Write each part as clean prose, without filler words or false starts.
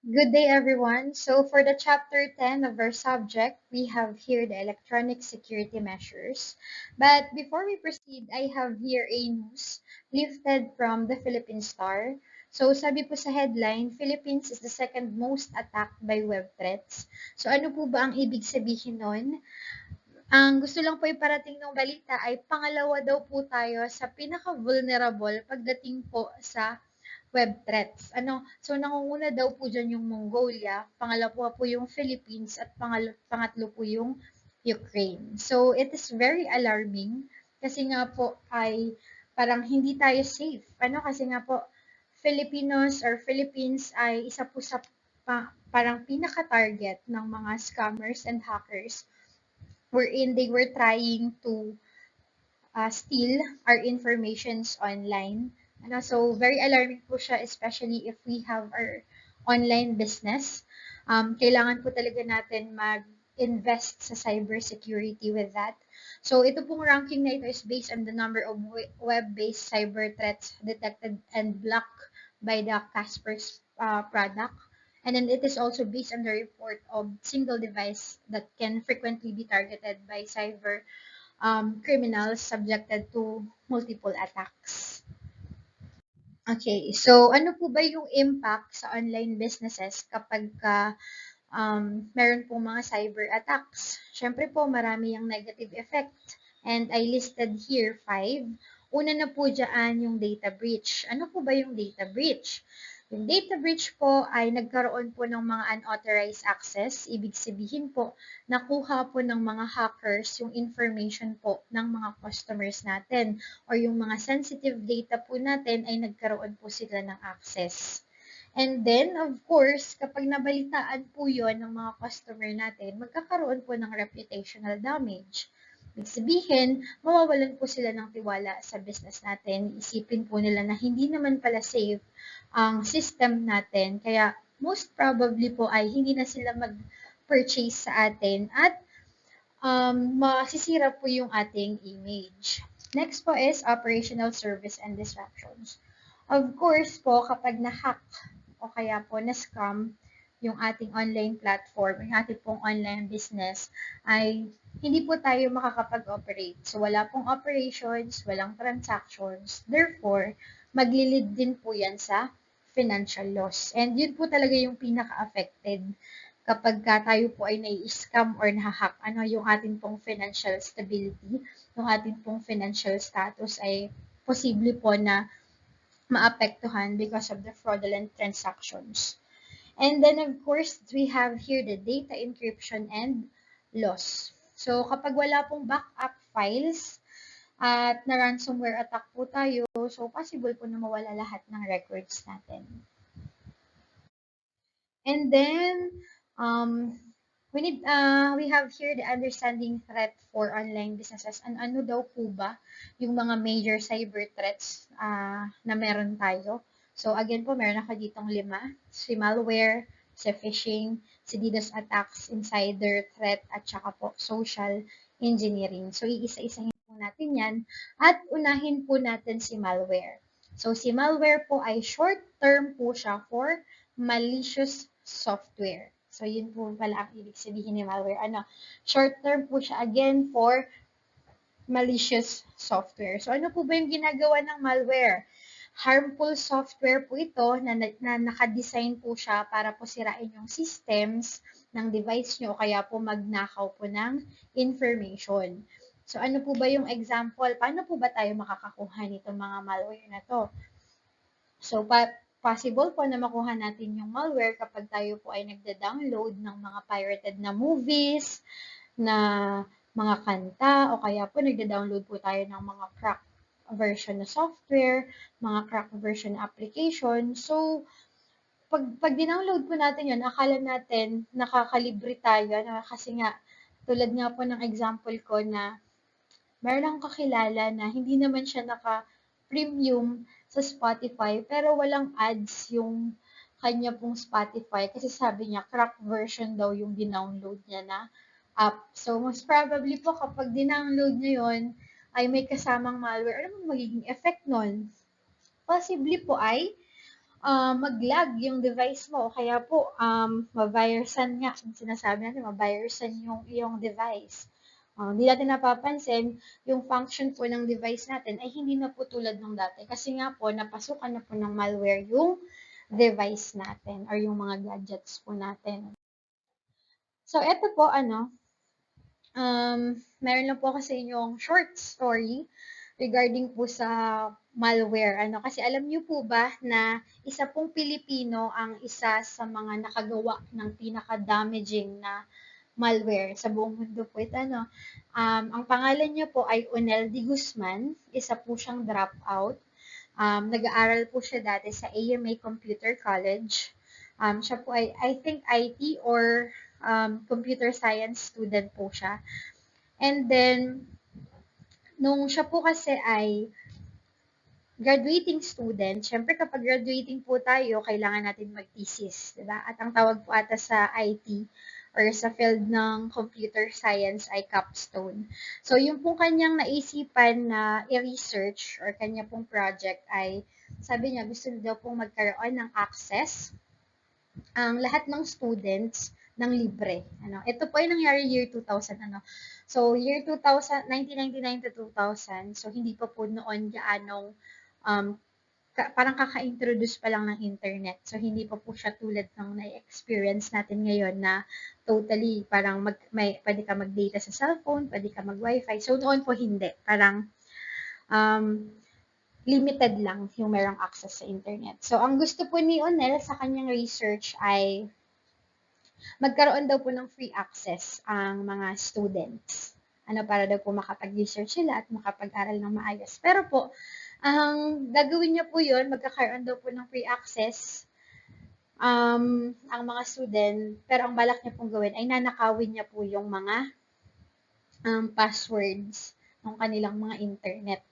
Good day, everyone. So for the chapter 10 of our subject, we have here the electronic security measures. But before we proceed, I have here a news lifted from the Philippine Star. So sabi po sa headline, Philippines is the second most attacked by web threats. So ano po ba ang ibig sabihin nun? Ang gusto lang po iparating ng balita ay pangalawa daw po tayo sa pinaka-vulnerable pagdating po sa web threats. So nangunguna daw po dyan yung Mongolia, pangalawa po yung Philippines, at pangatlo po yung Ukraine. So it is very alarming kasi nga po ay parang hindi tayo safe. Kasi nga po Filipinos or Philippines ay isa po sa parang pinaka-target ng mga scammers and hackers wherein they were trying to steal our informations online. So very alarming po siya, especially if we have our online business. Kailangan po talaga natin mag-invest sa cybersecurity with that. So ito pong ranking na ito is based on the number of web-based cyber threats detected and blocked by the Kaspersky product. And then it is also based on the report of single device that can frequently be targeted by cyber criminals subjected to multiple attacks. Okay, so ano po ba yung impact sa online businesses kapag meron pong mga cyber attacks? Siyempre po, marami yung negative effect. And I listed here 5. Una na po dyan yung data breach. Ano po ba yung data breach? Yung data breach po ay nagkaroon po ng mga unauthorized access. Ibig sabihin po, nakuha po ng mga hackers yung information po ng mga customers natin or yung mga sensitive data po natin ay nagkaroon po sila ng access. And then, of course, kapag nabalitaan po yon ng mga customer natin, magkakaroon po ng reputational damage. Ibig sabihin, mawawalan po sila ng tiwala sa business natin. Isipin po nila na hindi naman pala safe ang system natin. Kaya, most probably po ay hindi na sila mag-purchase sa atin at masisira po yung ating image. Next po is operational service and disruptions. Of course po, kapag na-hack o kaya po na-scam yung ating online platform, yung ating pong online business, ay hindi po tayo makakapag-operate. So, wala pong operations, walang transactions. Therefore, maglilid din po yan sa financial loss. And yun po talaga yung pinaka-affected kapag tayo po ay nai-scam or nahahack. Yung ating pong financial stability, yung ating pong financial status ay posible po na maapektuhan because of the fraudulent transactions. And then, of course, we have here the data encryption and loss. So, kapag wala pong backup files at na ransomware attack po tayo, so possible po na mawala lahat ng records natin. And then, we have here the understanding threat for online businesses. Ano daw po ba yung mga major cyber threats na meron tayo? So again po, meron ako ditong 5. Si malware, si phishing, si DDoS attacks, insider threat, at saka po social engineering. So iisa-isahin po natin yan at unahin po natin si malware. So si malware po ay short term po siya for malicious software. So, yun po pala ang ibig sabihin ni malware. Short term po siya again for malicious software. So, ano po ba yung ginagawa ng malware? Harmful software po ito na nakadesign po siya para po sirain yung systems ng device nyo o kaya po magnakaw po ng information. So, ano po ba yung example? Paano po ba tayo makakakuha nitong mga malware na to? So, possible po na makuha natin yung malware kapag tayo po ay nagda-download ng mga pirated na movies, na mga kanta, o kaya po nagda-download po tayo ng mga crack version na software, mga crack version na application. So, pag dinownload po natin yun, akala natin nakakalibre tayo kasi nga, tulad nga po ng example ko na meron akong kakilala na hindi naman siya naka-premium sa Spotify, pero walang ads yung kanya pong Spotify kasi sabi niya, crack version daw yung dinownload niya na app. So, most probably po kapag dinownload niya yun, ay may kasamang malware. Ano mo magiging effect nun? Possibly po ay mag-lag yung device mo. Kaya po, ma-virusan nga. Sinasabi natin, ma-virusan yung iyong device. Hindi natin napapansin, yung function po ng device natin ay hindi na po tulad ng dati. Kasi nga po, napasukan na po ng malware yung device natin or yung mga gadgets po natin. So, ito po, meron lang po kasi inyong short story regarding po sa malware. Kasi alam niyo po ba na isa pong Pilipino ang isa sa mga nakagawa ng pinaka-damaging na malware sa buong mundo po ito, ang pangalan niya po ay Onel de Guzman. Isa po siyang dropout. Nag-aaral po siya dati sa AMA Computer College. Siya po ay, I think, IT or computer science student po siya. And then, nung siya po kasi ay graduating student, syempre kapag graduating po tayo, kailangan natin mag-thesis, di ba? At ang tawag po ata sa IT or sa field ng computer science ay capstone. So, yung pong kanyang naisipan na i-research or kanya pong project ay, sabi niya, gusto niya daw pong magkaroon ng access ang lahat ng students ng libre. Ito po ay nangyari year 2000. So, year 2000, 1999 to 2000. So, hindi pa po noon gaanong parang kaka-introduce pa lang ng internet. So, hindi pa po siya tulad ng na-experience natin ngayon na totally parang pwede ka mag-data sa cellphone, pwede ka mag-wifi. So, noon po hindi. Parang limited lang yung merong access sa internet. So, ang gusto po ni Onel sa kanyang research ay magkaroon daw po ng free access ang mga students. Para daw po makapag-research sila at makapag-aral ng maayos. Pero po, ang gagawin niya po yun, magkakaroon daw po ng free access ang mga student, pero ang balak niya pong gawin ay nanakawin niya po yung mga passwords ng kanilang mga internet.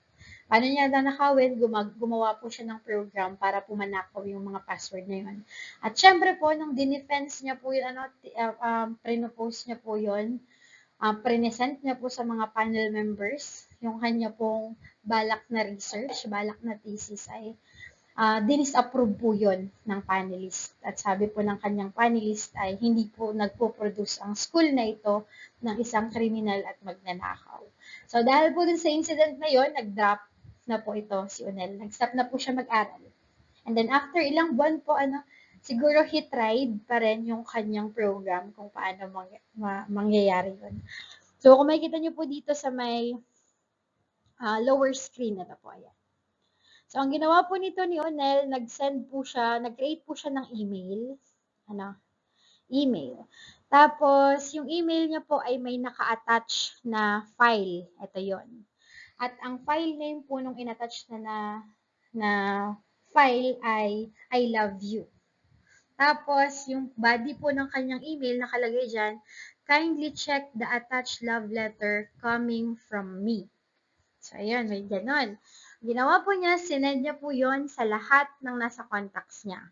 Paano niya nanakawin? Gumawa po siya ng program para po manakaw yung mga password na yun. At syempre po, nung dinefense niya po yun, pre-post niya po yun, present niya po sa mga panel members, yung kanya pong balak na research, balak na thesis ay dinisapprove po yun ng panelist. At sabi po ng kanyang panelist ay hindi po nagpo-produce ang school na ito ng isang kriminal at magnanakaw. So dahil po dun sa incident na yon, nag-drop na po ito si Onel. Nag-stop na po siya mag-aral. And then after ilang buwan po, siguro he tried pa rin yung kanyang program kung paano mangyayari yun. So, kung makikita nyo po dito sa may lower screen, ito po, ayan. So, ang ginawa po nito ni Onel, nag-create po siya ng email. Email. Tapos, yung email niya po ay may naka-attach na file. Ito yon. At ang file name po nung in-attach na file ay I love you. Tapos, yung body po ng kanyang email, nakalagay dyan, kindly check the attached love letter coming from me. So, ayan, may ganon. Ginawa po niya, sinend niya po yon sa lahat ng nasa contacts niya.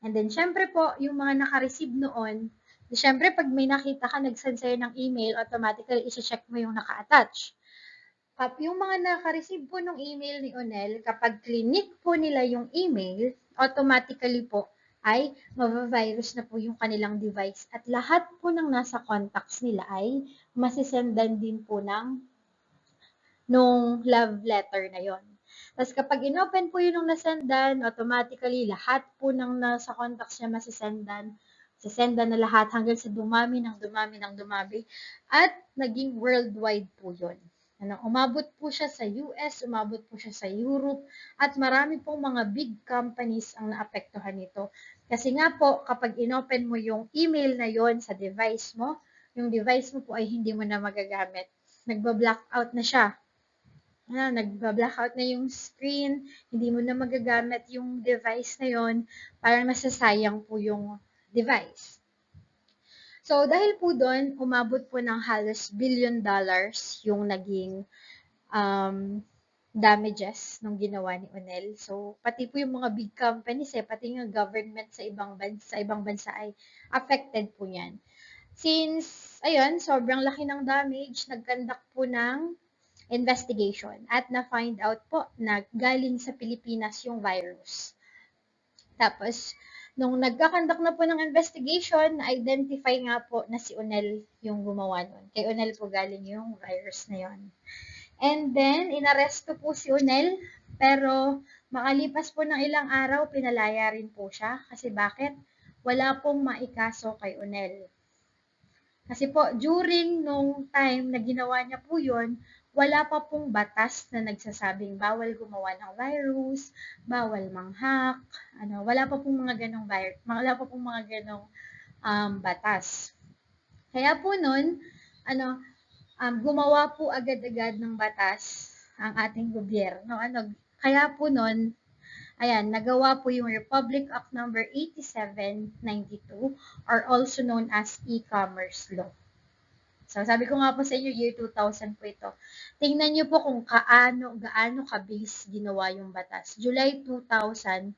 And then, syempre po, yung mga naka-receive noon, syempre, pag may nakita ka, nag-send sa'yo ng email, automatically, isi-check mo yung naka-attach. Yung mga naka-receive po ng email ni Onel, kapag clinic po nila yung email, automatically po, ay mabavirus na po yung kanilang device. At lahat po ng nasa contacts nila ay masisendan din po nung love letter na yon. Tapos kapag inopen po yun nung nasendan, automatically lahat po ng nasa contacts niya masisendan. Sisendan na lahat hanggang sa dumami ng dumami. At naging worldwide po yun. Umabot po siya sa US, umabot po siya sa Europe, at marami pong mga big companies ang naapektuhan nito. Kasi nga po, kapag inopen mo yung email na yon sa device mo, yung device mo po ay hindi mo na magagamit. Nagba-blackout na siya. Nagba-blackout na yung screen, hindi mo na magagamit yung device na yon, parang masasayang po yung device. So, dahil po doon, umabot po ng halos $1 billion yung naging damages nung ginawa ni Onel. So, pati po yung mga big companies, pati yung government sa ibang bansa ay affected po yan. Since, ayun, sobrang laki ng damage, nag-conduct po ng investigation at na-find out po na galing sa Pilipinas yung virus. Tapos, nung nagkakandak na po ng investigation, na-identify nga po na si Unel yung gumawa nun. Kay Unel po galing yung virus na yon. And then, inaresto po si Unel, pero makalipas po ng ilang araw, pinalaya rin po siya. Kasi bakit? Wala pong maikaso kay Unel. Kasi po, during nung time na ginawa niya po yun, wala pa pong batas na nagsasabing bawal gumawa ng virus, bawal manghak, wala pa pong mga ganong batas. Kaya po nun, gumawa po agad-agad ng batas ang ating gobyerno. Kaya po nun, ayan, nagawa po yung Republic Act number 8792 or also known as e-commerce law. So, sabi ko nga po sa inyo, year 2000 po ito. Tingnan nyo po kung gaano ka-base ginawa yung batas. July 2000,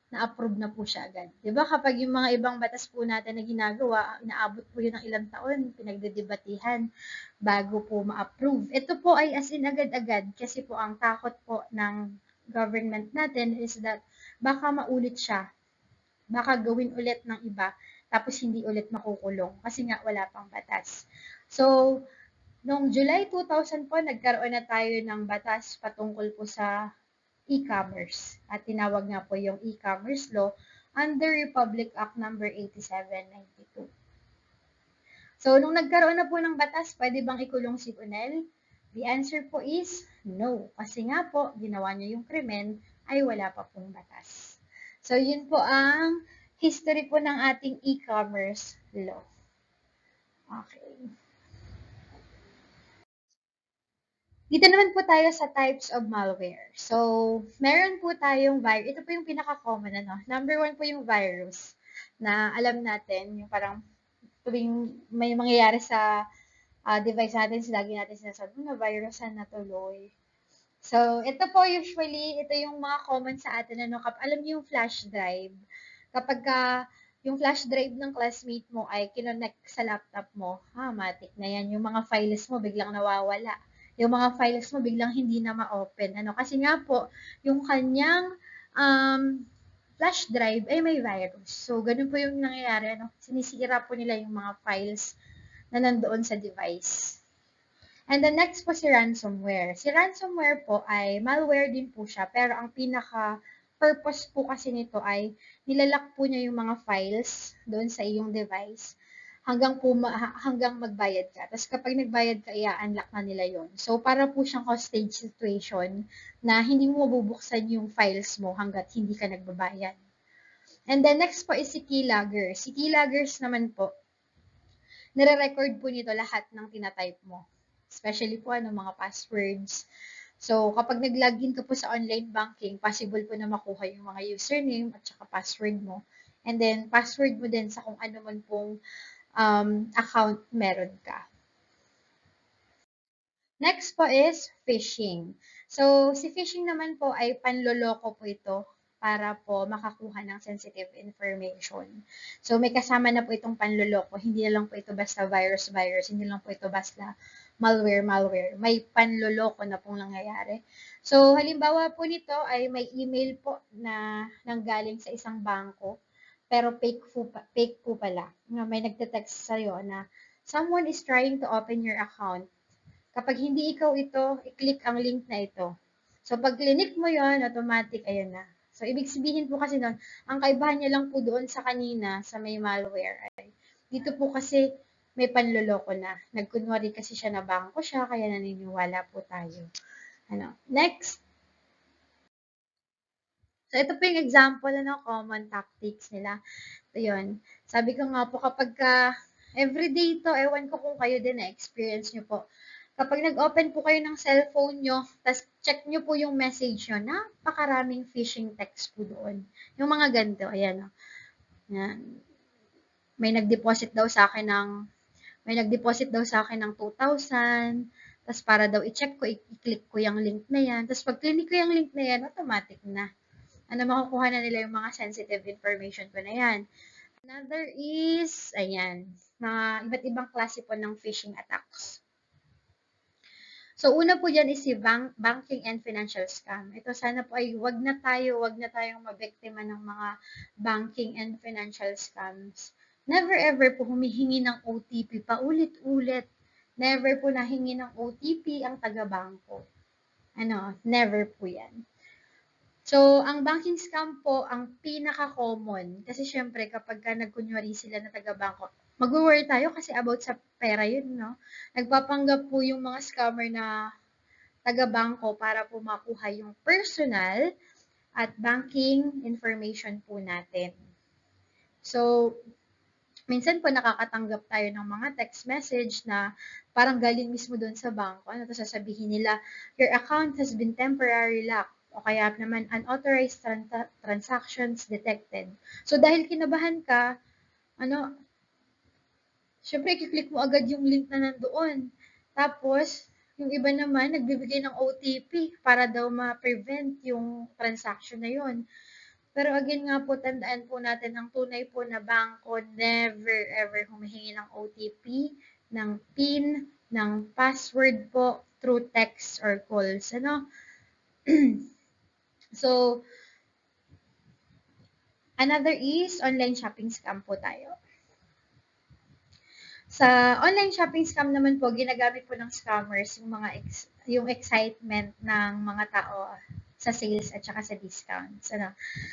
na-approve na po siya agad. Diba kapag yung mga ibang batas po natin na ginagawa, inaabot po yun ng ilang taon, pinagdedebatihan bago po ma-approve. Ito po ay as in agad-agad kasi po ang takot po ng government natin is that baka maulit siya. Baka gawin ulit ng iba tapos hindi ulit makukulong kasi nga wala pang batas. So, noong July 2000 po, nagkaroon na tayo ng batas patungkol po sa e-commerce. At tinawag nga po yung e-commerce law under Republic Act number 8792. So, nung nagkaroon na po ng batas, pwede bang ikulong si Unel? The answer po is no. Kasi nga po, ginawa niya yung krimen, ay wala pa pong batas. So, yun po ang history po ng ating e-commerce law. Okay. Dito naman po tayo sa types of malware. So, meron po tayong virus. Ito po yung pinaka-common, Number 1 po yung virus na alam natin, yung parang tuwing may mangyayari sa device natin, lagi natin sinasabi, na virusan na tuloy. So, ito po usually, ito yung mga common sa atin, alam niyo yung flash drive. Kapag yung flash drive ng classmate mo ay kinonect sa laptop mo, matik na yan. Yung mga files mo biglang nawawala. Yung mga files mo biglang hindi na ma-open. Kasi nga po, yung kanyang flash drive ay may virus. So, ganun po yung nangyayari. Sinisira po nila yung mga files na nandoon sa device. And the next po si ransomware. Si ransomware po ay malware din po siya, pero ang pinaka-purpose po kasi nito ay nilalak po niya yung mga files doon sa iyong device hanggang magbayad ka. Tapos kapag nagbayad ka, i-unlock na nila yon. So, para po siyang hostage situation na hindi mo mabubuksan yung files mo hanggat hindi ka nagbabayad. And then next po is si keylogger. Si keyloggers naman po, nire-record po nito lahat ng tinatype mo. Especially po mga passwords. So, kapag nag-login ka po sa online banking, possible po na makuha yung mga username at saka password mo. And then, password mo din sa kung ano man pong account meron ka. Next po is phishing. So, si phishing naman po ay panloloko po ito para po makakuha ng sensitive information. So, may kasama na po itong panloloko. Hindi na lang po ito basta virus. Hindi lang po ito basta malware. May panloloko na pong nangyayari. So, halimbawa po nito ay may email po na nanggaling sa isang bangko, pero fake po pala. May nagte-text sa'yo na someone is trying to open your account. Kapag hindi ikaw ito, i-click ang link na ito. So, pag click mo yon, automatic, ayun na. So, ibig sabihin po kasi nun, ang kaibahan niya lang po doon sa kanina, sa may malware, ay dito po kasi may panloloko na. Nagkunwari kasi siya na bangko siya, kaya naniniwala po tayo. Next. So, ito po yung example, common tactics nila. Ito yun. Sabi ko nga po, kapag everyday ito, ewan ko kung kayo din na-experience nyo po. Kapag nag-open po kayo ng cellphone nyo, tapos check nyo po yung message nyo, napakaraming phishing text po doon. Yung mga ganito, ayan. Yan. May nag-deposit daw sa akin ng 2,000, tapos para daw i-check ko, i-click ko yung link na yan. Tapos pag click ko yung link na yan, automatic na. Makukuha na nila yung mga sensitive information ko na yan. Another is, ayan, mga iba't ibang klase po ng phishing attacks. So, una po dyan is si banking and financial scam. Ito sana po ay wag na tayong mabiktima ng mga banking and financial scams. Never ever po humihingi ng OTP paulit-ulit. Never po nahingi ng OTP ang taga-bangko. Never po yan. So, ang banking scam po, ang pinaka-common, kasi syempre kapag nagkunwari sila na taga-bangko, mag-worry tayo kasi about sa pera yun, no? Nagpapanggap po yung mga scammer na taga-bangko para po makuha yung personal at banking information po natin. So, minsan po nakakatanggap tayo ng mga text message na parang galing mismo doon sa bangko. To sasabihin nila, your account has been temporarily locked. O kaya naman, unauthorized transactions detected. So, dahil kinabahan ka, syempre, i-click mo agad yung link na nandoon. Tapos, yung iba naman, nagbibigay ng OTP para daw ma-prevent yung transaction na yun. Pero again nga po, tandaan po natin, ang tunay po na bangko, never ever humihingi ng OTP, ng PIN, ng password po through text or calls. So, another is online shopping scam po tayo. Sa online shopping scam naman po, ginagamit po ng scammers yung excitement ng mga tao sa sales at saka sa discounts.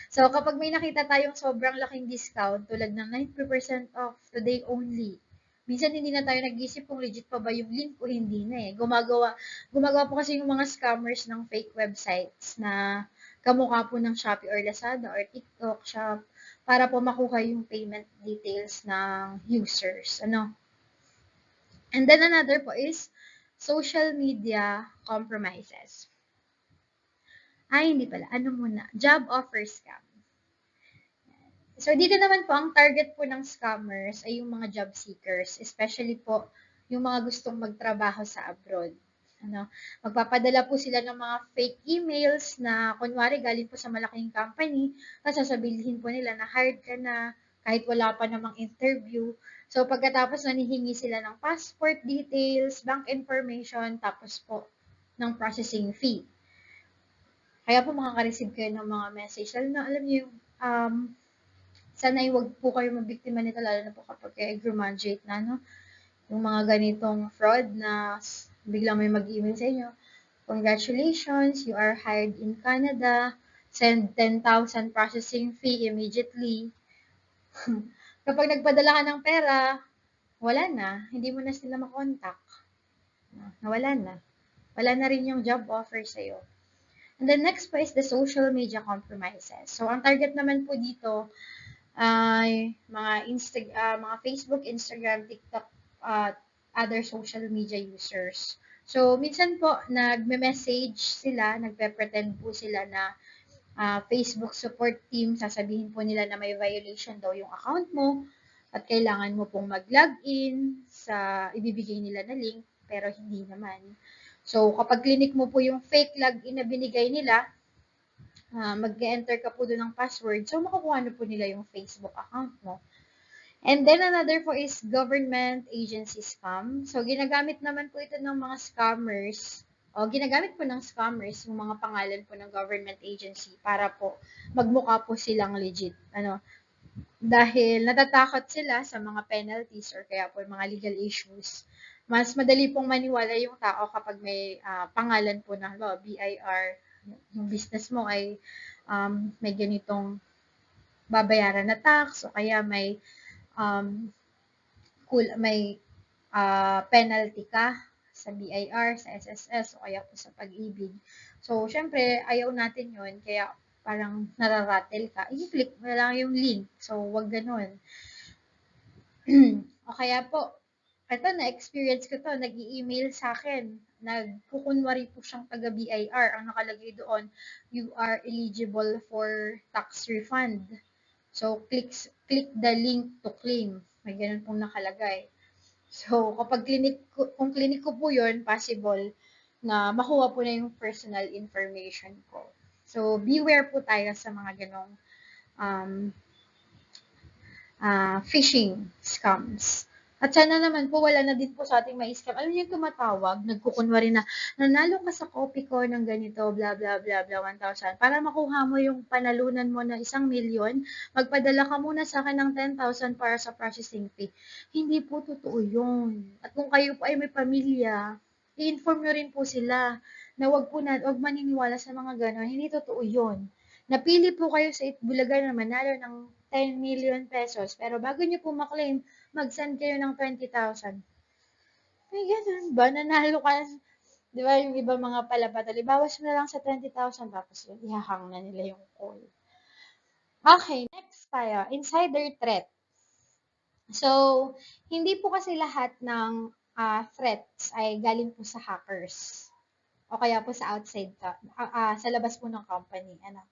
So, kapag may nakita tayong sobrang laking discount, tulad ng 90% off today only, minsan hindi na tayo nag-isip kung legit pa ba yung link o hindi na eh. Gumagawa po kasi yung mga scammers ng fake websites na kamukha po ng Shopee or Lazada or TikTok Shop para po makuha yung payment details ng users. And then another po is social media compromises. Hindi pala. Job offer scam. So, dito naman po, ang target po ng scammers ay yung mga job seekers, especially po yung mga gustong magtrabaho sa abroad. Magpapadala po sila ng mga fake emails na kunwari galing po sa malaking company, tapos sasabihin po nila na hired ka na kahit wala pa namang interview. So, pagkatapos nanihingi sila ng passport details, bank information, tapos po ng processing fee. Kaya po makaka-receive kayo ng mga message. Alam niyo yung, sana ay wag po kayo mabiktima nito, lalo na po kapag kayo graduate na, yung mga ganitong fraud na biglang may mag-email sa inyo. Congratulations, you are hired in Canada. Send 10,000 processing fee immediately. Kapag nagpadala ka ng pera, wala na. Hindi mo na sila makontak. Nawala na. Wala na rin yung job offer sa'yo. And then next po is the social media compromises. So, ang target naman po dito ay mga Facebook, Instagram, TikTok, other social media users. So, minsan po, nagme-message sila, nagpe-pretend po sila na Facebook support team, sasabihin po nila na may violation daw yung account mo at kailangan mo pong mag-login sa ibibigay nila na link, pero hindi naman. So, kapag clinic mo po yung fake login na binigay nila, mag-enter ka po doon ng password, so makukuha na po nila yung Facebook account mo. And then another po is government agency scam. So, ginagamit naman po ito ng mga scammers, ginagamit po ng scammers yung mga pangalan po ng government agency para po magmukha po silang legit. Dahil natatakot sila sa mga penalties or kaya po mga legal issues. Mas madali pong maniwala yung tao kapag may pangalan po ng law, BIR, yung business mo ay may ganitong babayaran na tax o kaya may penalty ka sa BIR, sa SSS o kaya po sa pag-ibig. So, syempre, ayaw natin yun, kaya parang nararatel ka, i-click mo lang yung link. So, wag ganun. O kaya po, ito na-experience ko to, nag-i-email sa akin, nagkukunwari po siyang taga-BIR, ang nakalagay doon, you are eligible for tax refund. So, click the link to claim. May ganun pong nakalagay. So, kung clinic ko po yun, possible na makuha po na yung personal information ko. So, beware po tayo sa mga ganong phishing scams. At sana naman po wala na din po sa ating ma-scam. Alam niyo yung tumatawag, nagkukunwari na, nanalo ka sa copy ko ng ganito, bla bla bla bla, 1,000. Para makuha mo yung panalunan mo na 1,000,000, magpadala ka muna sa akin ng 10,000 para sa processing fee. Hindi po totoo yun. At kung kayo po ay may pamilya, i-inform nyo rin po sila na wag maniniwala sa mga gano'n. Hindi totoo yun. Napili po kayo sa Itbulaga na manalo ng 10,000,000 pesos. Pero bago nyo po maklaim, mag-send kayo ng 20,000. May ganun ba? Nanalo ka, di ba yung iba mga palapatali, bawas mo na lang sa 20,000 tapos yun, ihahang na nila yung call. Okay, next tayo, insider threat. So, hindi po kasi lahat ng threats ay galing po sa hackers o kaya po sa outside sa labas po ng company. Ano.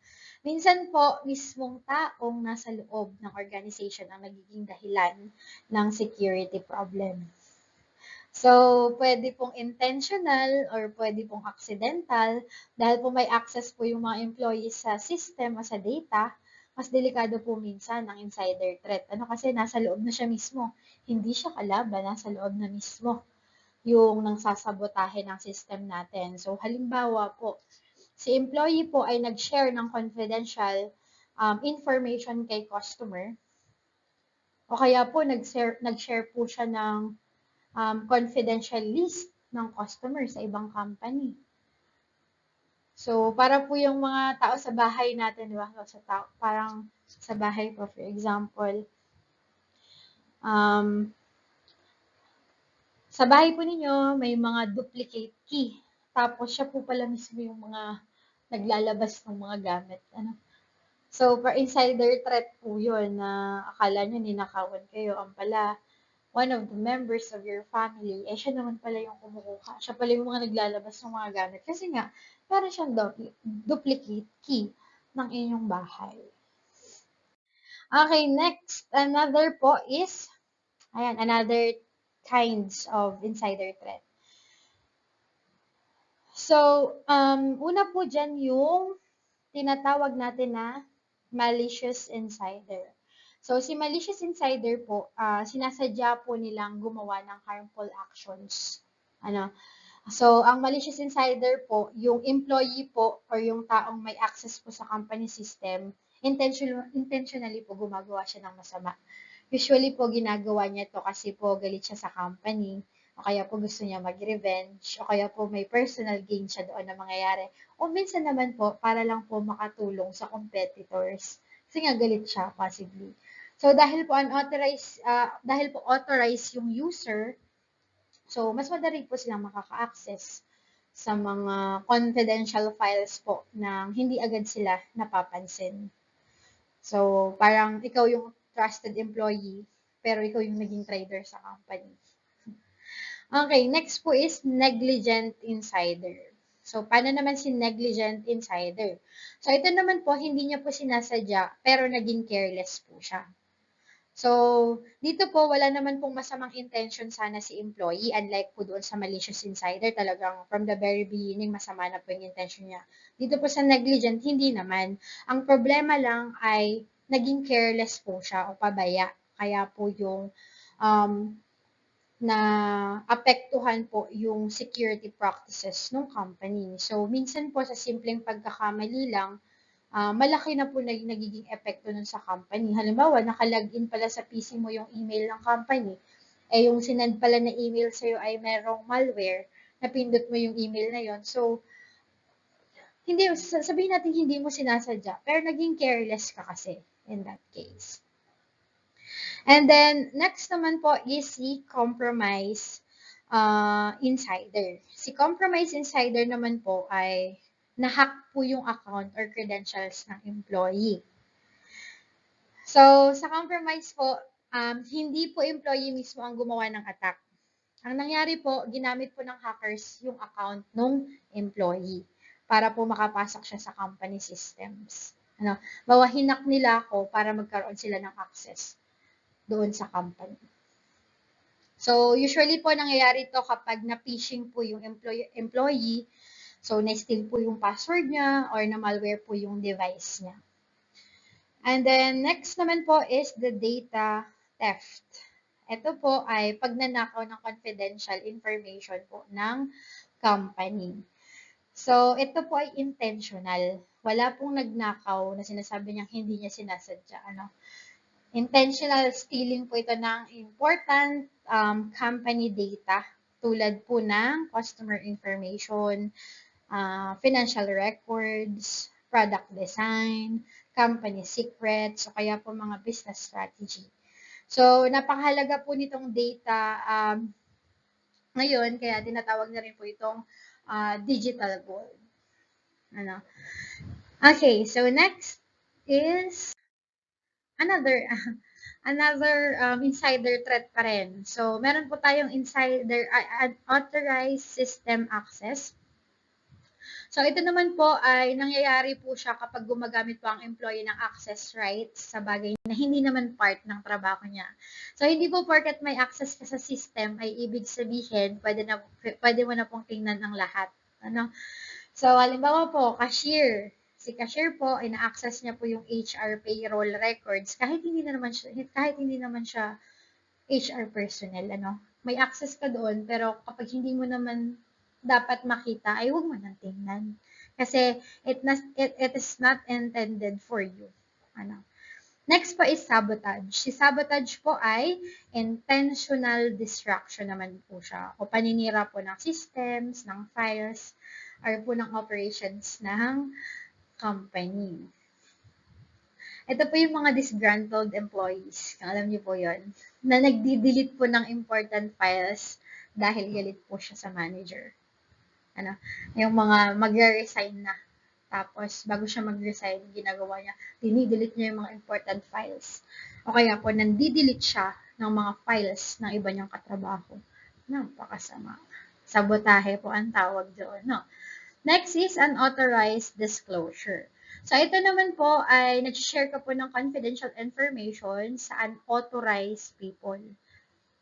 Minsan po, mismong taong nasa loob ng organization ang nagiging dahilan ng security problem. So, pwede pong intentional or pwede pong accidental dahil po may access po yung mga employees sa system o sa data, mas delikado po minsan ang insider threat. Ano kasi nasa loob na siya mismo. Hindi siya kalaban, nasa loob na mismo yung nangsasabotahe ng system natin. So, halimbawa po, si employee po ay nag-share ng confidential information kay customer o kaya po nag-share po siya ng confidential list ng customer sa ibang company. So, para po yung mga tao sa bahay natin, di ba? Parang sa bahay po, for example, sa bahay po ninyo, may mga duplicate key. Tapos, siya po pala mismo yung mga naglalabas ng mga gamit. Ano? So, for insider threat po yun na akala nyo ninakawan kayo. Ang pala, one of the members of your family, eh siya naman pala yung kumukuha. Siya pala yung mga naglalabas ng mga gamit. Kasi nga, para siyang duplicate key ng inyong bahay. Okay, next. Another po is, another kinds of insider threat. So, una po dyan yung tinatawag natin na malicious insider. So, si malicious insider po, sinasadya po nilang gumawa ng harmful actions. Ano? So, ang malicious insider po, yung employee po or yung taong may access po sa company system, intentionally po gumagawa siya ng masama. Usually po ginagawa niya to kasi po galit siya sa company, o kaya po gusto niya mag-revenge, o kaya po may personal gain siya doon na mangyayari. O minsan naman po, para lang po makatulong sa competitors. Kasi nga galit siya, possibly. So, dahil po authorized yung user, so mas madali po silang makaka-access sa mga confidential files po na hindi agad sila napapansin. So, parang ikaw yung trusted employee, pero ikaw yung naging trader sa company. Okay, next po is negligent insider. So, paano naman si negligent insider? So, ito naman po, hindi niya po sinasadya, pero naging careless po siya. So, dito po, wala naman pong masamang intention sana si employee, unlike po doon sa malicious insider, talagang from the very beginning, masama na po yung intention niya. Dito po sa negligent, hindi naman. Ang problema lang ay naging careless po siya o pabaya. Kaya po yung na apektuhan po yung security practices ng company. So, minsan po sa simpleng pagkakamali lang, malaki na po nagiging epekto nun sa company. Halimbawa, nakalagin pala sa PC mo yung email ng company, eh yung sinend pala na email sa'yo ay merong malware, napindot mo yung email na yon. So, hindi, sabihin natin hindi mo sinasadya, pero naging careless ka kasi in that case. And then, next naman po is si compromise insider. Si compromise insider naman po ay na-hack po yung account or credentials ng employee. So, sa compromise po, hindi po employee mismo ang gumawa ng attack. Ang nangyari po, ginamit po ng hackers yung account ng employee para po makapasok siya sa company systems. Ano, hinak nila ako para magkaroon sila ng access doon sa company. So, usually po nangyayari to kapag na-phishing po yung employee, so na-steal po yung password niya or na-malware po yung device niya. And then, next naman po is the data theft. Ito po ay pagnanakaw ng confidential information po ng company. So, ito po ay intentional. Wala pong nagnakaw na sinasabi niyang hindi niya sinasadya. Intentional stealing po ito ng important company data tulad po ng customer information, financial records, product design, company secrets, o kaya po mga business strategy. So, napakahalaga po nitong data ngayon, kaya tinatawag na rin po itong digital gold. Okay, so next is another insider threat pa rin. So, meron po tayong insider authorized system access. So, ito naman po ay nangyayari po siya kapag gumagamit po ang employee ng access rights sa bagay na hindi naman part ng trabaho niya. So, hindi po porket may access ka sa system ay ibig sabihin pwede mo na pong tingnan ang lahat. So, halimbawa po, cashier. Si cashier po, ina-access niya po yung HR payroll records kahit hindi naman siya HR personnel, May access ka doon, pero kapag hindi mo naman dapat makita, ay huwag mo nang tingnan. Kasi it is not intended for you. Next po is sabotage. Si sabotage po ay intentional destruction naman po siya. O paninira po ng systems, ng files, or po ng operations ng company. Ito po yung mga disgruntled employees. Alam niyo po yon, na nagdi-delete po ng important files dahil galit po siya sa manager. Yung mga magre-resign na. Tapos, bago siya mag-resign, ginagawa niya, dinidelete niya yung mga important files. O kaya po, nandi-delete siya ng mga files ng iba niyang katrabaho. Napakasama. Sabotahe po ang tawag doon, Next is unauthorized disclosure. So, ito naman po ay nag-share ka po ng confidential information sa unauthorized people.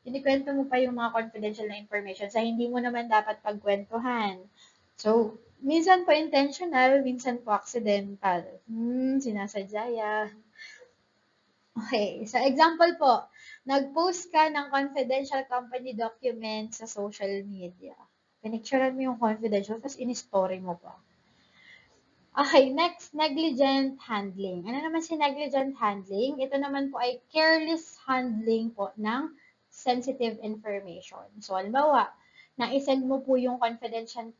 Kinikwento mo pa yung mga confidential na information sa hindi mo naman dapat pagkwentuhan. So, minsan po intentional, minsan po accidental. Sinasadya yan. Okay, so example po, nag-post ka ng confidential company document sa social media. Pinicturean mo yung confidential, tapos in-story mo pa. Okay, next, negligent handling. Ano naman si negligent handling? Ito naman po ay careless handling po ng sensitive information. So, halimbawa, na-send mo po yung confidential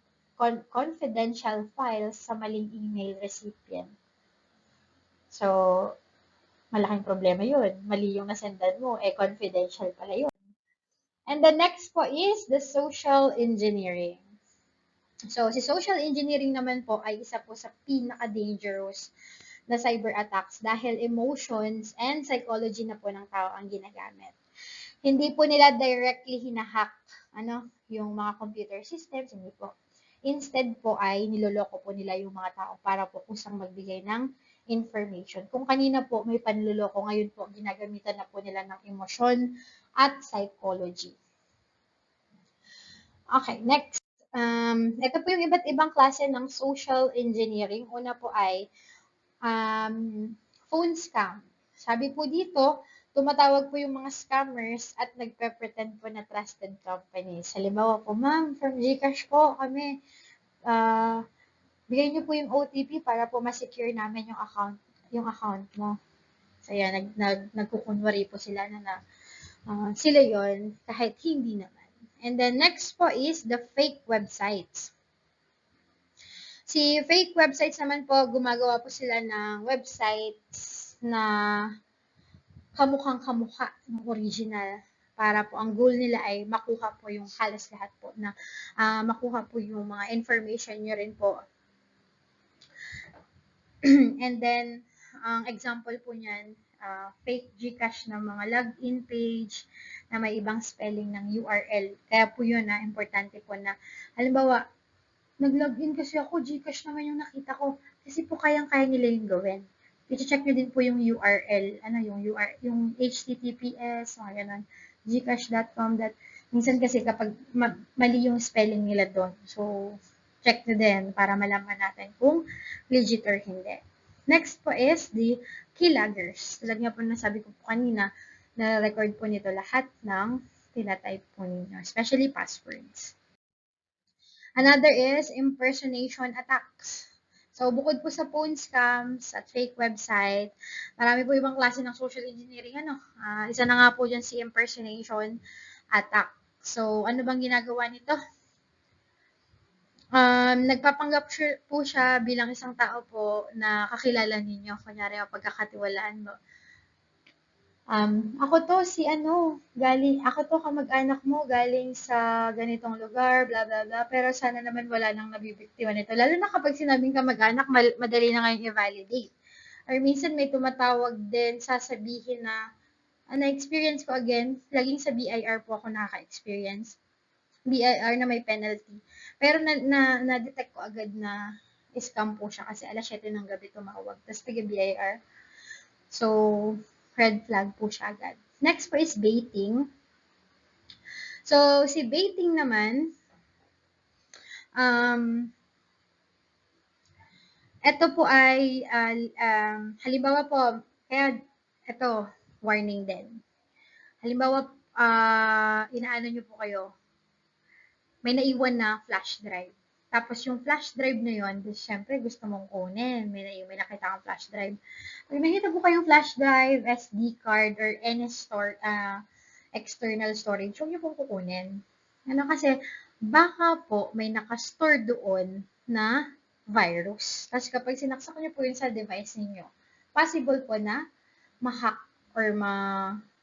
files sa maling email recipient. So, malaking problema yun. Mali yung nasendan mo, confidential pala yun. And the next po is the social engineering. So, si social engineering naman po ay isa po sa pinaka-dangerous na cyber attacks dahil emotions and psychology na po ng tao ang ginagamit. Hindi po nila directly hinahack yung mga computer systems, hindi po. Instead po ay niloloko po nila yung mga tao para po kusang magbigay ng information. Kung kanina po may panloloko, ngayon po ginagamitan na po nila ng emosyon at psychology. Okay, next. Ito po yung iba't ibang klase ng social engineering. Una po ay phone scam. Sabi po dito, tumatawag po yung mga scammers at nagpe-pretend po na trusted companies. Halimbawa po, ma'am, from GCash po kami. Bigay niyo po yung OTP para po ma-secure namin yung account mo. So, yan, nagkukunwari po sila na sila yon kahit hindi naman. And then next po is the fake websites. Si fake websites naman po, gumagawa po sila ng websites na kamukhang-kamukha ng original para po ang goal nila ay makuha po yung halos lahat po na makuha po yung mga information nyo rin po. And then, ang example po niyan, fake GCash na mga login page na may ibang spelling ng URL. Kaya po yun importante po na, halimbawa, nag-login kasi ako, GCash naman yung nakita ko. Kasi po kayang-kaya nila yung gawin. I-check nyo din po yung URL, yung HTTPS, mga ganun, gcash.com. Minsan kasi kapag mali yung spelling nila doon. So, check nyo din para malaman natin kung legit or hindi. Next po is the keyloggers. Tulad nga po nasabi ko po kanina, na-record po nito lahat ng tinatype po ninyo, especially passwords. Another is impersonation attacks. So, bukod po sa phone scams at fake website, marami po ibang klase ng social engineering. Isa na nga po dyan si impersonation attack. So, ano bang ginagawa nito? Nagpapanggap po siya bilang isang tao po na kakilala ninyo. Kunyari, pagkakatiwalaan mo. Ako to si ako to kamag-anak mo galing sa ganitong lugar, bla bla bla, pero sana naman wala nang nabibiktima nito. Lalo na kapag sinabing kamag-anak, madali na ngayon i-validate. Or minsan may tumatawag din, sasabihin na, na-experience ko again, laging sa BIR po ako nakaka-experience. BIR na may penalty. Pero na-detect ko agad na scam po siya kasi alas 7 ng gabi tumawag. Tapos taga BIR. So, red flag po siya agad. Next po is baiting. So, si baiting naman, ito po ay, halimbawa po, kaya ito, warning din. Halimbawa, inaano nyo po kayo, may naiwan na flash drive. Tapos yung flash drive na yun, syempre gusto mong kunin. May nakita kang flash drive. Pag nakita po kayong flash drive, SD card, or any external storage, huwag niyo pong kukunin. Kasi, baka po may nakastore doon na virus. Tapos kapag sinaksak niyo po yun sa device ninyo, possible po na ma-hack or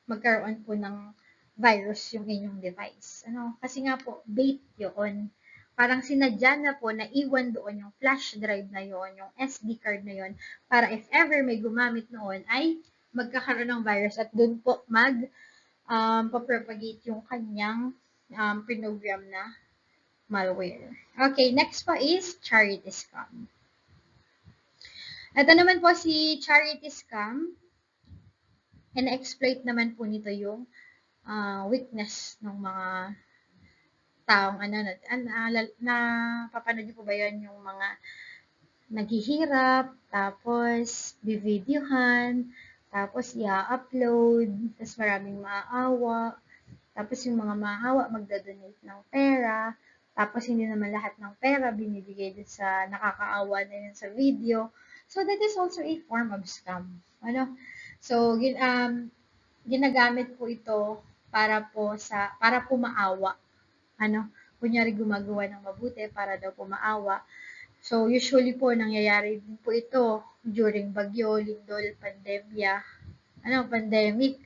magkaroon po ng virus yung inyong device. Kasi nga po, bait yun. Parang sinadya na po na iwan doon yung flash drive na yon, yung SD card na yon, para if ever may gumamit noon ay magkakaroon ng virus at doon po papropagate yung kanyang program na malware. Okay, next po is charity scam. Ito naman po si charity scam. And-exploit naman po nito yung weakness ng mga taong napapanood niyo po ba yun, yung mga naghihirap, tapos bivideohan, tapos i-upload, tapos maraming maaawa, tapos yung mga maaawa magdadonate ng pera, tapos hindi naman lahat ng pera binibigay din sa nakakaawa na yun sa video. So that is also a form of scam. So ginagamit po ito para po maawa. Kunyari gumagawa ng mabuti para daw po maawa. So usually po nangyayari din po ito during bagyo, lindol, pandemic.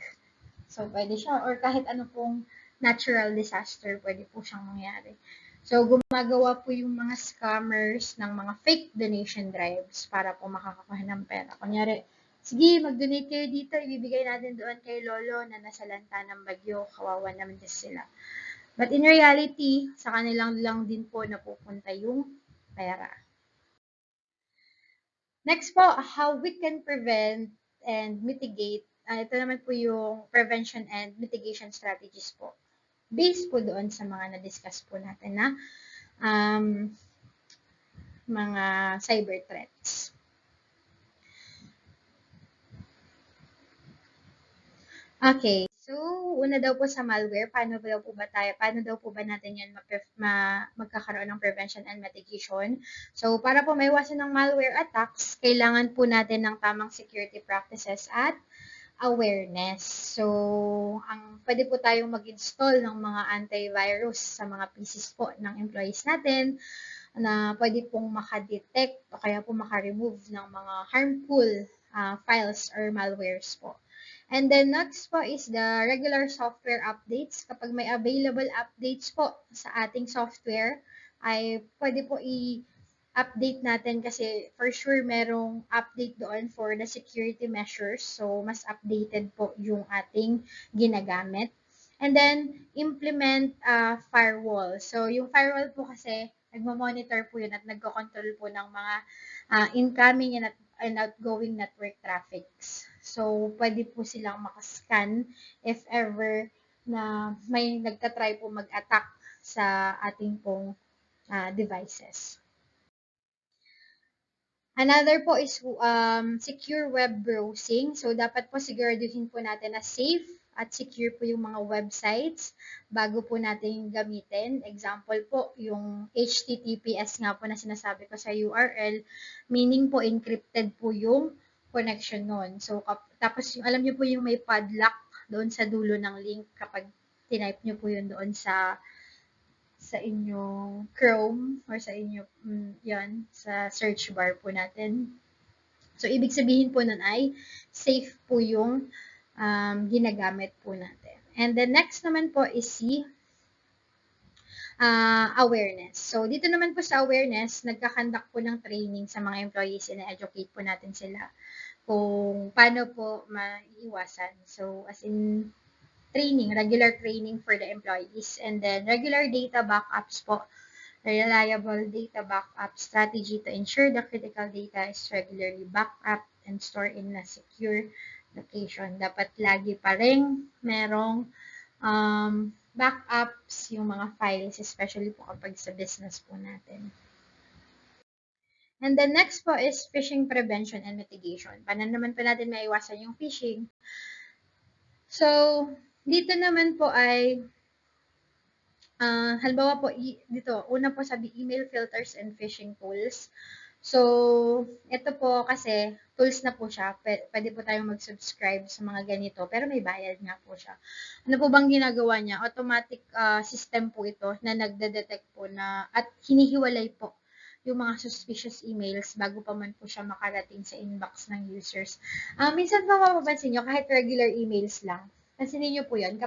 So pwede siya, or kahit ano pong natural disaster, pwede po siyang mangyari. So gumagawa po yung mga scammers ng mga fake donation drives para po makakakuha ng pera. Kunyari, sige, mag-donate kayo dito, ibibigay natin doon kay Lolo na nasalanta ng bagyo, kawawa naman kasi sila. But in reality, sa kanilang lang din po napupunta yung pera. Next po, how we can prevent and mitigate. Ito naman po yung prevention and mitigation strategies po. Based po doon sa mga na-discuss po natin na mga cyber threats. Okay, so una daw po sa malware, paano daw po ba natin yan magkakaroon ng prevention and mitigation? So para po maiwasan ng malware attacks, kailangan po natin ng tamang security practices at awareness. So pwede po tayong mag-install ng mga antivirus sa mga PCs po ng employees natin na pwede pong makadetect o kaya po makaremove ng mga harmful files or malwares po. And then next po is the regular software updates. Kapag may available updates po sa ating software, ay pwede po i-update natin kasi for sure merong update doon for the security measures. So, mas updated po yung ating ginagamit. And then, implement firewall. So, yung firewall po kasi, nagmo-monitor po yun at nagko-control po ng mga incoming and outgoing network traffics. So, pwede po silang makascan if ever na may nagtatry po mag-attack sa ating pong devices. Another po is secure web browsing. So, dapat po siguraduhin po natin na safe at secure po yung mga websites bago po natin gamitin. Example po, yung HTTPS nga po na sinasabi ko sa URL, meaning po encrypted po yung connection nun. So, tapos yung, alam nyo po yung may padlock doon sa dulo ng link kapag tinype nyo po yun doon sa inyong Chrome or sa inyo, yan, sa search bar po natin. So, ibig sabihin po nun ay safe po yung ginagamit po natin. And the next naman po is si awareness. So, dito naman po sa awareness, nagkakandak po ng training sa mga employees, ina-educate po natin sila kung paano po maiiwasan. So, as in, regular training for the employees, and then regular data backups po, reliable data backup strategy to ensure the critical data is regularly backed up and stored in a secure location. Dapat lagi pa rin merong backups yung mga files, especially po kapag sa business po natin. And then next po is phishing prevention and mitigation. Paano naman po natin maiwasan yung phishing? So, dito naman po ay, halimbawa po, dito, una po sabi, email filters and phishing tools. So, ito po kasi, tools na po siya. Pwede po tayong mag-subscribe sa mga ganito, pero may bayad nga po siya. Ano po bang ginagawa niya? Automatic system po ito na nagde-detect po na, at hinihiwalay po yung mga suspicious emails bago pa man po siya makarating sa inbox ng users. Minsan po mapapansin nyo, kahit regular emails lang, pansinin nyo po yan,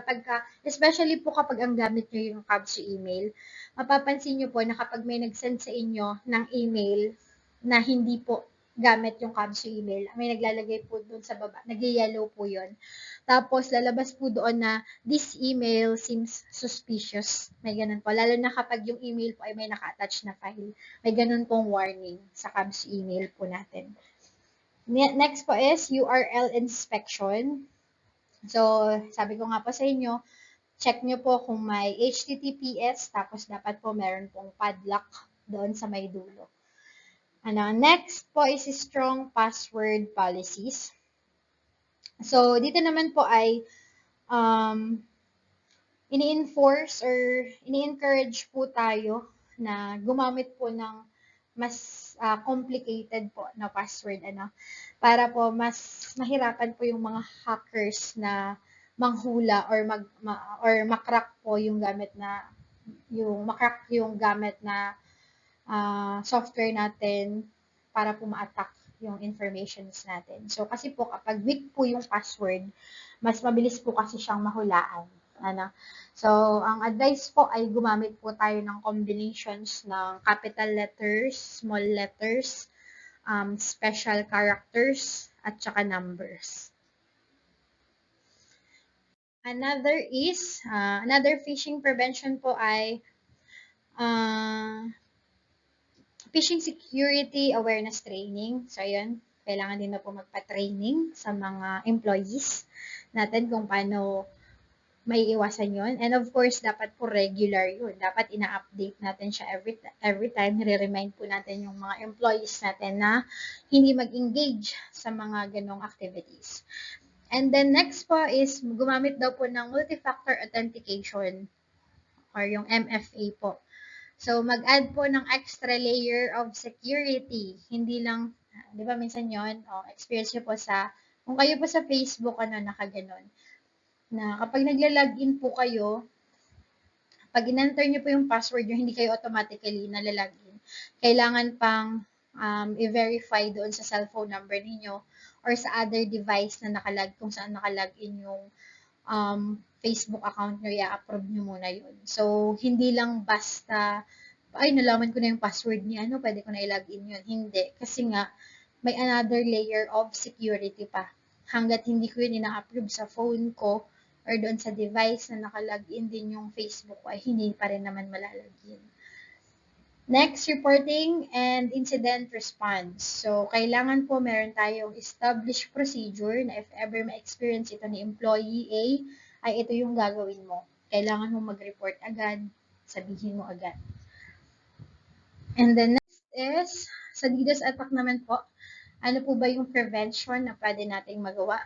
especially po kapag ang gamit nyo yung Kabsu email, mapapansin nyo po na kapag may nag-send sa inyo ng email na hindi po gamit yung Kabsu email, may naglalagay po doon sa baba, nag-yellow po yon. Tapos, lalabas po doon na this email seems suspicious. May ganun po. Lalo na kapag yung email po ay may naka-attach na file. May ganun pong warning sa Kabsu email po natin. Next po is URL inspection. So, sabi ko nga po sa inyo, check nyo po kung may HTTPS, tapos dapat po meron pong padlock doon sa may dulo. Next po is strong password policies. So, dito naman po ay ini-enforce or ini-encourage po tayo na gumamit po ng mas complicated po na password, para po mas mahirapan po yung mga hackers na manghula or makrack po yung gamit na software natin para po ma-attack yung informations natin. So, kasi po kapag weak po yung password, mas mabilis po kasi siyang mahulaan. So, ang advice po ay gumamit po tayo ng combinations ng capital letters, small letters, special characters, at saka numbers. Another phishing prevention po ay phishing security awareness training. So, ayun, kailangan din na po magpa-training sa mga employees natin kung paano may iwasan yon. And of course, dapat po regular yun. Dapat ina-update natin siya every time. Nire-remind po natin yung mga employees natin na hindi mag-engage sa mga ganong activities. And then next po is gumamit daw po ng multi-factor authentication or yung MFA po. So, mag-add po ng extra layer of security. Hindi lang, di ba minsan yon, experience nyo po kung kayo po sa Facebook, nakaganon. Na kapag nagla-login po kayo, pag in-enter nyo po yung password nyo, hindi kayo automatically nalalagin. Kailangan pang i-verify doon sa cellphone number ninyo or sa other device na kung saan nakalagin yung Facebook account nyo, i-approve nyo muna yun. So, hindi lang basta, ay, nalaman ko na yung password niya, pwede ko na i-login yun. Hindi. Kasi nga, may another layer of security pa. Hanggat hindi ko yun ina-approve sa phone ko or doon sa device na nakalagin din yung Facebook ko, ay hindi pa rin naman malalagin. Next, reporting and incident response. So, kailangan po meron tayong established procedure na if ever ma-experience ito ni employee A, ay ito yung gagawin mo. Kailangan mo mag-report agad, sabihin mo agad. And the next is, sa DDoS attack naman po, ano po ba yung prevention na pwede nating magawa?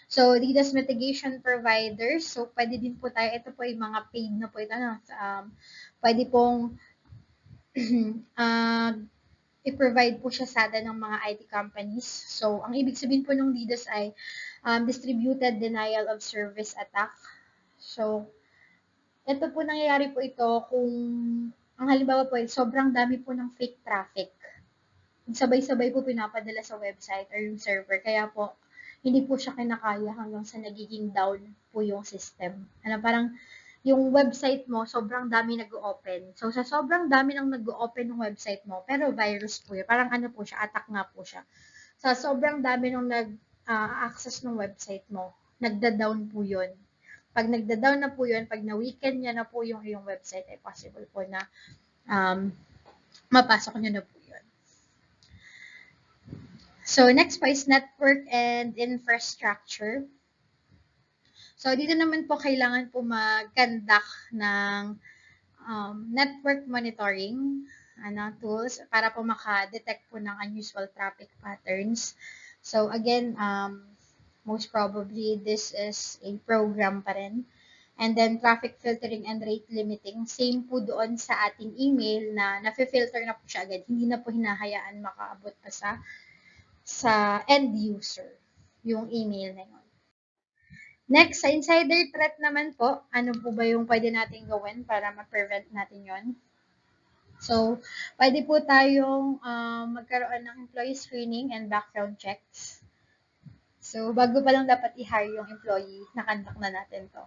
So, DDoS mitigation providers. So, pwede din po tayo, ito po yung mga paid na po ito, no? Pwede pong i-provide po siya sa atin ng mga IT companies. So, ang ibig sabihin po ng DDoS ay distributed denial of service attack. So, ito po nangyayari po ito kung, ang halimbawa po, sobrang dami po ng fake traffic. Sabay-sabay po pinapadala sa website or yung server. Kaya po, hindi po siya kinakaya hanggang sa nagiging down po yung system. Parang yung website mo, sobrang dami nag-open. So, sa sobrang dami nang nag-open ng website mo, pero virus po yun. Parang ano po siya, attack nga po siya. Sa sobrang dami nang nag-access ng website mo, nagda-down po yun. Pag nagda-down na po yun, pag na-weaken niya na po yung iyong website, ay possible po na mapasok niyo na po yun. So, next po is network and infrastructure. So, dito naman po kailangan po mag-conduct ng network monitoring tools para po maka-detect po ng unusual traffic patterns. So, again, most probably, this is a program pa rin. And then, traffic filtering and rate limiting. Same po doon sa ating email na nafe-filter na po siya agad. Hindi na po hinahayaan makaabot pa sa end user yung email na yun. Next, sa insider threat naman po, ano po ba yung pwede natin gawin para ma-prevent natin yon? So, pwede po tayong magkaroon ng employee screening and background checks. So, bago pa lang dapat i-hire yung employee, nakandak na natin to.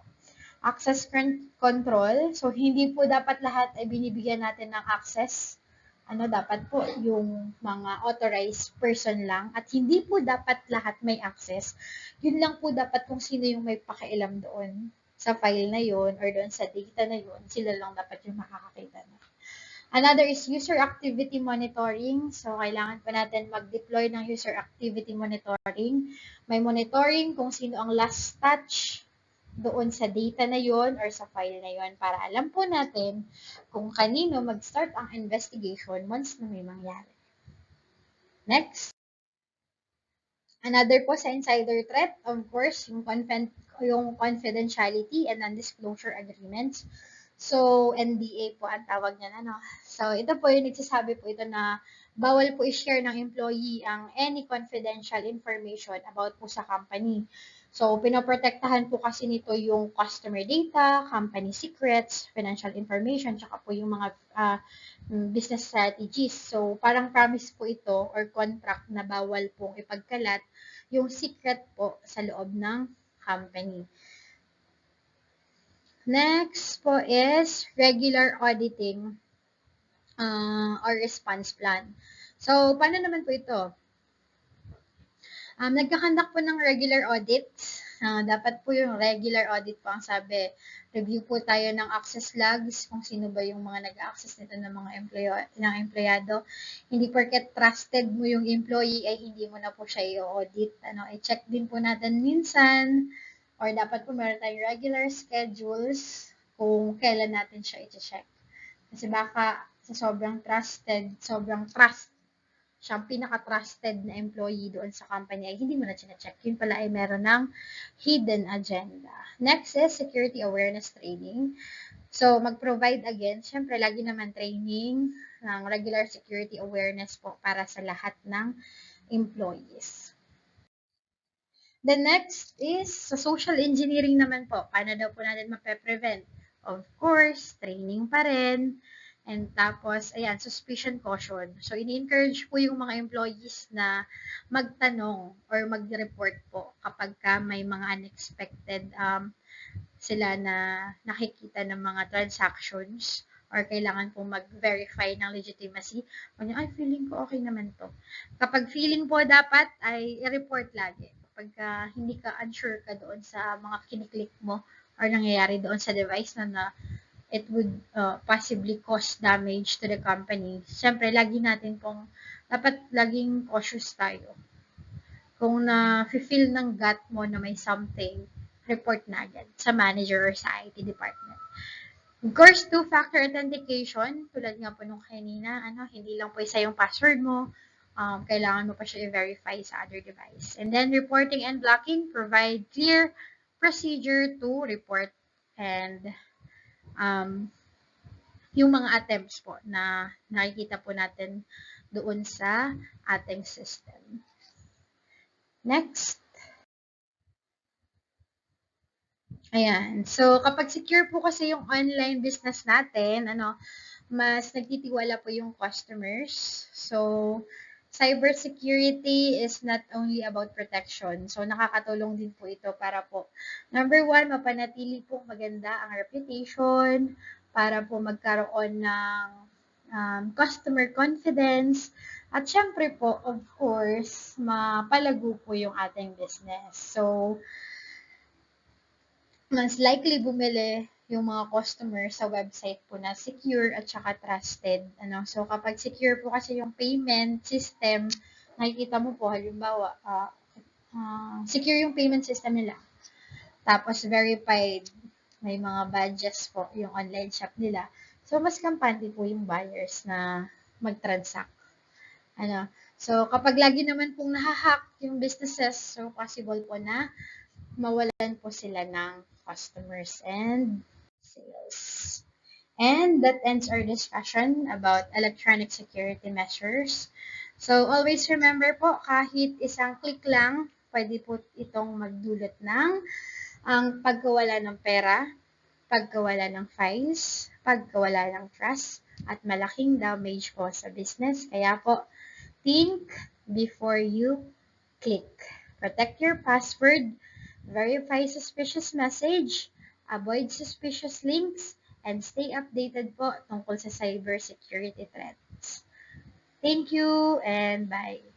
Access control. So, hindi po dapat lahat ay binibigyan natin ng access. Dapat po yung mga authorized person lang. At hindi po dapat lahat may access. Yun lang po dapat kung sino yung may pakialam doon sa file na yun or doon sa data na yun. Sila lang dapat yung makakakita na. Another is user activity monitoring. So, kailangan pa natin mag-deploy ng user activity monitoring. May monitoring kung sino ang last touch doon sa data na yon or sa file na yon para alam po natin kung kanino mag-start ang investigation once na may mangyari. Next. Another po sa insider threat, of course, yung confidentiality and non-disclosure agreements. So, NDA po ang tawag niyan. So, ito po yung nagsasabi po ito na bawal po i-share ng employee ang any confidential information about po sa company. So, pinoprotektahan po kasi nito yung customer data, company secrets, financial information, tsaka po yung mga business strategies. So, parang promise po ito or contract na bawal pong ipagkalat yung secret po sa loob ng company. Next po is regular auditing or response plan. So, paano naman po ito? Nagkakandak po ng regular audits. Dapat po yung regular audit po ang sabi. Review po tayo ng access logs, kung sino ba yung mga nag-access nito ng mga empleyado. Hindi porket trusted mo yung employee ay hindi mo na po siya i-audit. I-check din po natin minsan or dapat po meron tayong regular schedules kung kailan natin siya i-check. Kasi baka sa sobrang trust siyang pinaka-trusted na employee doon sa company ay hindi mo na check. Yun pala ay meron ng hidden agenda. Next is security awareness training. So, mag-provide again, syempre lagi naman training ng regular security awareness po para sa lahat ng employees. The next is sa social engineering naman po. Paano daw po natin mape-prevent? Of course, training pa rin. And tapos, ayan, suspicion caution. So, ini-encourage po yung mga employees na magtanong or mag-report po kapag may mga unexpected sila na nakikita ng mga transactions or kailangan po mag-verify ng legitimacy. Ay, feeling ko okay naman to. Kapag feeling po dapat ay i-report lagi. Kapag hindi ka unsure ka doon sa mga kiniklik mo or nangyayari doon sa device na it would possibly cause damage to the company. Siyempre, dapat laging cautious tayo. Kung na-feel ng gut mo na may something, report na agad sa manager or sa IT department. Of course, two-factor authentication, tulad nga po nung kanina, hindi lang po isa yung password mo, kailangan mo pa siya i-verify sa other device. And then, reporting and blocking, provide clear procedure to report and yung mga attempts po na nakikita po natin doon sa ating system. Next. Ayan. So, kapag secure po kasi yung online business natin, mas nagtitiwala po yung customers. So, cybersecurity is not only about protection. So, nakakatulong din po ito para po, number one, mapanatili po maganda ang reputation, para po magkaroon ng customer confidence, at syempre po, of course, mapalago po yung ating business. So, mas likely bumili yung mga customer sa website po na secure at saka trusted. So, kapag secure po kasi yung payment system, nakikita mo po, halimbawa, secure yung payment system nila. Tapos, verified, may mga badges po yung online shop nila. So, mas kampante po yung buyers na mag-transact. So, kapag lagi naman pong nahahack yung businesses, so possible po na mawalan po sila ng customers and sales. And that ends our discussion about electronic security measures. So always remember po, kahit isang click lang, pwede po itong magdulot ng ang pagkawala ng pera, pagkawala ng files, pagkawala ng trust, at malaking damage po sa business. Kaya po, think before you click. Protect your password, verify suspicious message, avoid suspicious links, and stay updated po tungkol sa cybersecurity threats. Thank you and bye!